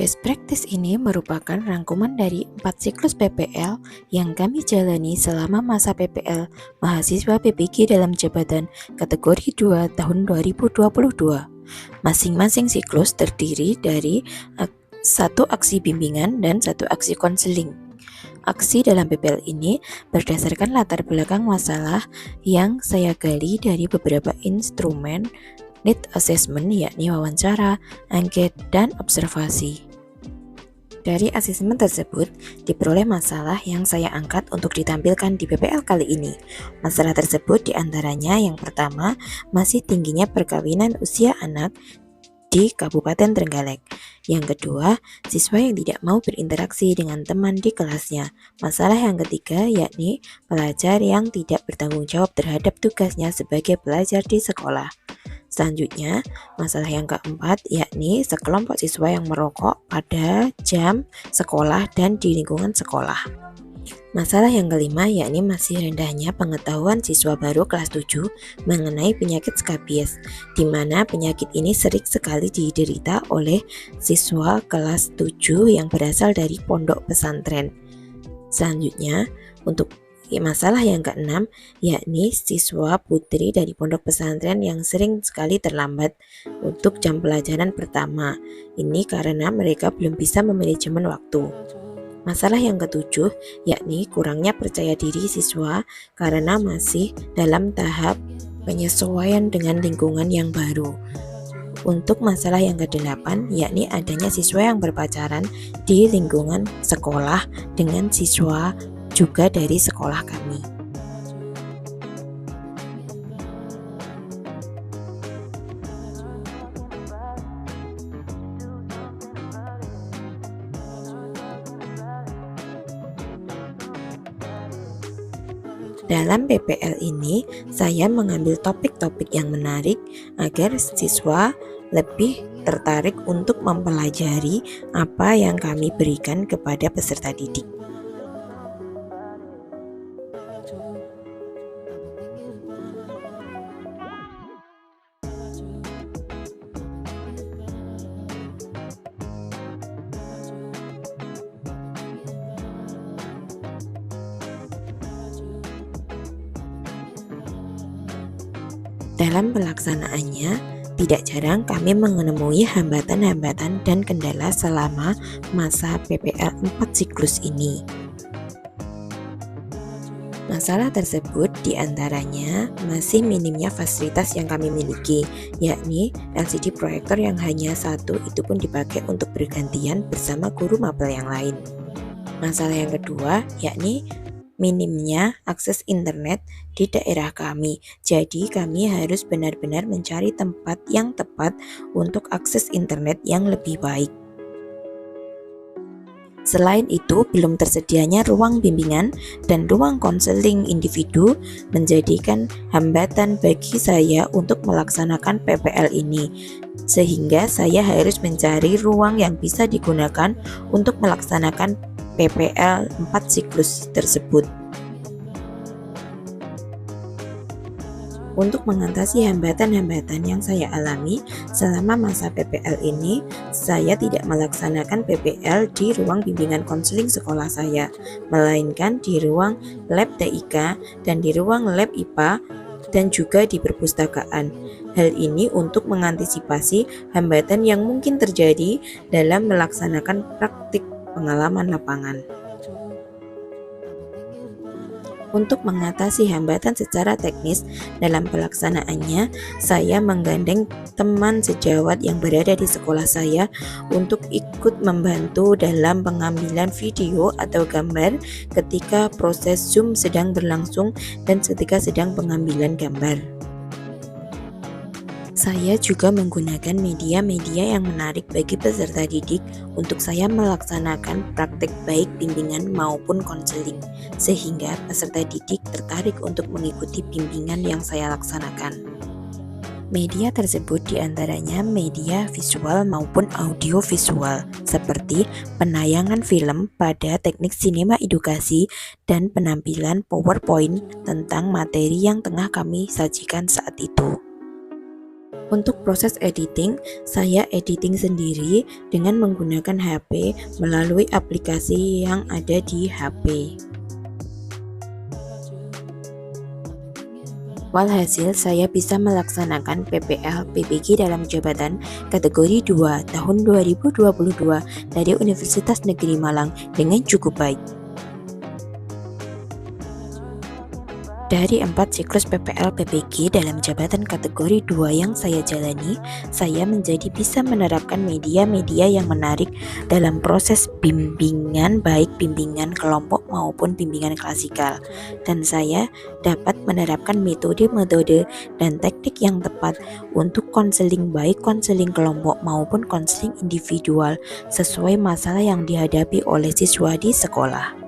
Best practice ini merupakan rangkuman dari 4 siklus PPL yang kami jalani selama masa PPL mahasiswa PPG dalam jabatan kategori 2 tahun 2022. Masing-masing siklus terdiri dari satu aksi bimbingan dan satu aksi konseling. Aksi dalam PPL ini berdasarkan latar belakang masalah yang saya gali dari beberapa instrumen need assessment, yakni wawancara, angket, dan observasi. Dari asesmen tersebut, diperoleh masalah yang saya angkat untuk ditampilkan di PPL kali ini. Masalah tersebut diantaranya yang pertama, masih tingginya perkawinan usia anak di Kabupaten Trenggalek. Yang kedua, siswa yang tidak mau berinteraksi dengan teman di kelasnya. Masalah yang ketiga, yakni pelajar yang tidak bertanggung jawab terhadap tugasnya sebagai pelajar di sekolah. Selanjutnya, masalah yang keempat, yakni sekelompok siswa yang merokok pada jam sekolah dan di lingkungan sekolah. Masalah yang kelima, yakni masih rendahnya pengetahuan siswa baru kelas 7 mengenai penyakit skabies, di mana penyakit ini sering sekali diderita oleh siswa kelas 7 yang berasal dari pondok pesantren. Selanjutnya, untuk masalah yang keenam, yakni siswa putri dari pondok pesantren yang sering sekali terlambat untuk jam pelajaran pertama. Ini karena mereka belum bisa memanajemen waktu. Masalah yang ketujuh, yakni kurangnya percaya diri siswa karena masih dalam tahap penyesuaian dengan lingkungan yang baru. Untuk masalah yang kedelapan, yakni adanya siswa yang berpacaran di lingkungan sekolah dengan siswa juga dari sekolah kami. Dalam PPL ini, saya mengambil topik-topik yang menarik agar siswa lebih tertarik untuk mempelajari apa yang kami berikan kepada peserta didik. Dalam pelaksanaannya, tidak jarang kami menemui hambatan-hambatan dan kendala selama masa PPL 4 siklus ini. Masalah tersebut diantaranya masih minimnya fasilitas yang kami miliki, yakni LCD proyektor yang hanya satu itu pun dipakai untuk bergantian bersama guru mapel yang lain. Masalah yang kedua, yakni minimnya akses internet di daerah kami. Jadi kami harus benar-benar mencari tempat yang tepat untuk akses internet yang lebih baik. Selain itu, belum tersedianya ruang bimbingan dan ruang konseling individu menjadikan hambatan bagi saya untuk melaksanakan PPL ini. Sehingga saya harus mencari ruang yang bisa digunakan untuk melaksanakan PPL 4 siklus tersebut. Untuk mengatasi hambatan-hambatan yang saya alami selama masa PPL ini, saya tidak melaksanakan PPL di ruang bimbingan konseling sekolah saya, melainkan di ruang lab TIK dan di ruang lab IPA dan juga di perpustakaan. Hal ini untuk mengantisipasi hambatan yang mungkin terjadi dalam melaksanakan praktik pengalaman lapangan. Untuk mengatasi hambatan secara teknis dalam pelaksanaannya, saya menggandeng teman sejawat yang berada di sekolah saya untuk ikut membantu dalam pengambilan video atau gambar ketika proses Zoom sedang berlangsung dan ketika sedang pengambilan gambar. Saya juga menggunakan media-media yang menarik bagi peserta didik untuk saya melaksanakan praktek baik bimbingan maupun konseling, sehingga peserta didik tertarik untuk mengikuti bimbingan yang saya laksanakan. Media tersebut diantaranya media visual maupun audio visual, seperti penayangan film pada teknik sinema edukasi dan penampilan PowerPoint tentang materi yang tengah kami sajikan saat itu. Untuk proses editing, saya editing sendiri dengan menggunakan HP melalui aplikasi yang ada di HP. Walhasil, saya bisa melaksanakan PPL PPG dalam jabatan kategori 2 tahun 2022 dari Universitas Negeri Malang dengan cukup baik. Dari 4 siklus PPL PPG dalam jabatan kategori 2 yang saya jalani, saya menjadi bisa menerapkan media-media yang menarik dalam proses bimbingan, baik bimbingan kelompok maupun bimbingan klasikal. Dan saya dapat menerapkan metode-metode dan teknik yang tepat untuk konseling, baik konseling kelompok maupun konseling individual sesuai masalah yang dihadapi oleh siswa di sekolah.